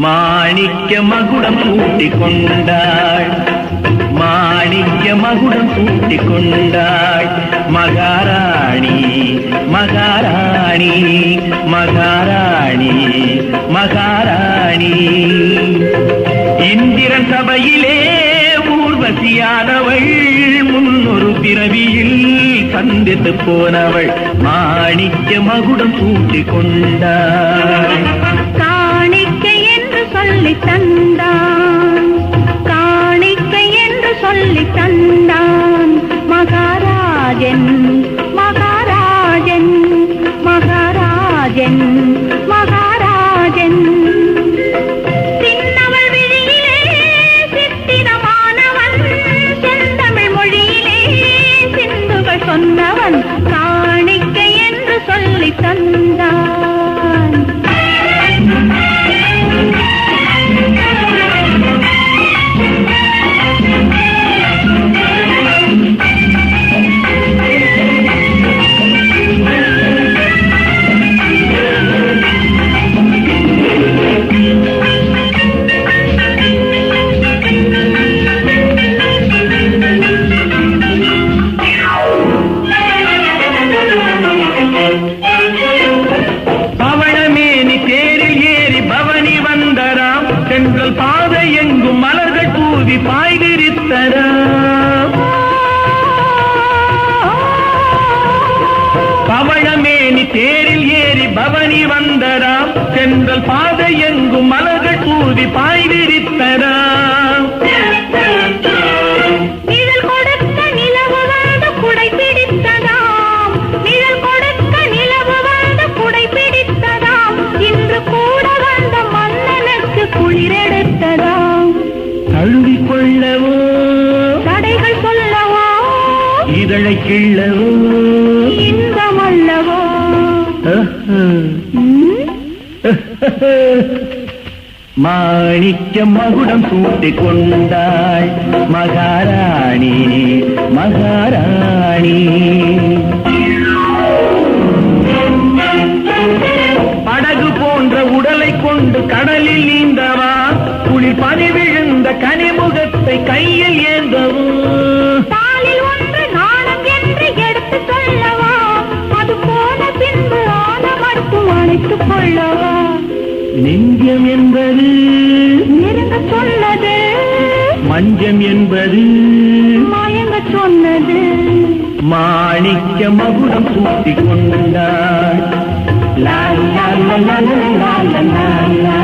மாணிக்க மகுடம் சூட்டிக் கொண்டாள், மாணிக்க மகுடம் சூட்டிக் கொண்டாள். மகாராணி மகாராணி மகாராணி மகாராணி. இந்திரன் சபையிலே ஊர்வசியானவள், முன்னொரு பிறவியில் சந்தித்து போனவள். மாணிக்க மகுடம் சூட்டிக் கொண்டாள். சொல்லி தந்தான் காணிக்கை என்று சொல்லி தந்தான். மகாராஜன் மகாராஜன் மகாராஜன் மகாராஜன். சின்னவள் விழியிலே சித்திரமானவன், செந்தமிழ் மொழியிலே சிந்துகள் சொன்னவன். காணிக்கை என்று சொல்லி தந்தான். சென்றல் பாதை எங்கும் மலர்கள் தூவி பாய்விரித்தராம். பவழமேனி தேரில் ஏறி பவனி வந்தராம். சென்றல் பாதை எங்கும் மலர்கள் தூவி பாய்விரித்தராம். நிழல் கொடுக்க நிலவு வந்து குடை பிடித்ததாம். நிழல் கொடுக்க நிலவு வந்து குடை பிடித்ததாம். இன்று கூட வந்த மன்னனுக்கு குளிரெடுத்ததாம். தழுவிக் கொள்ளவோ தடைகள் சொல்லவோ, இதழை கிள்ளவோ இன்பமல்லவோ. மாணிக்க மகுடம் சூட்டிக் கொண்டாள். மகாராணி மகாராணி. படகு போன்ற உடலை கொண்டு கடலில் நீந்தவா, குளிர் பனி விழுந்த கனிமுகத்தை கையில் ஏந்தவும். பாலில் ஒன்று நாணம் என்று எடுத்து சொல்லவா, அது போன பின்பு ஆனமர்ப்பு அழைத்துக் கொள்ளவா. நெஞ்சம் என்பது நெருங்க சொன்னது, மஞ்சம் என்பது மயங்க சொன்னது. மாணிக்க மகுடம் சூட்டிக் கொண்டாள். லா லா லா லா லா லா லா.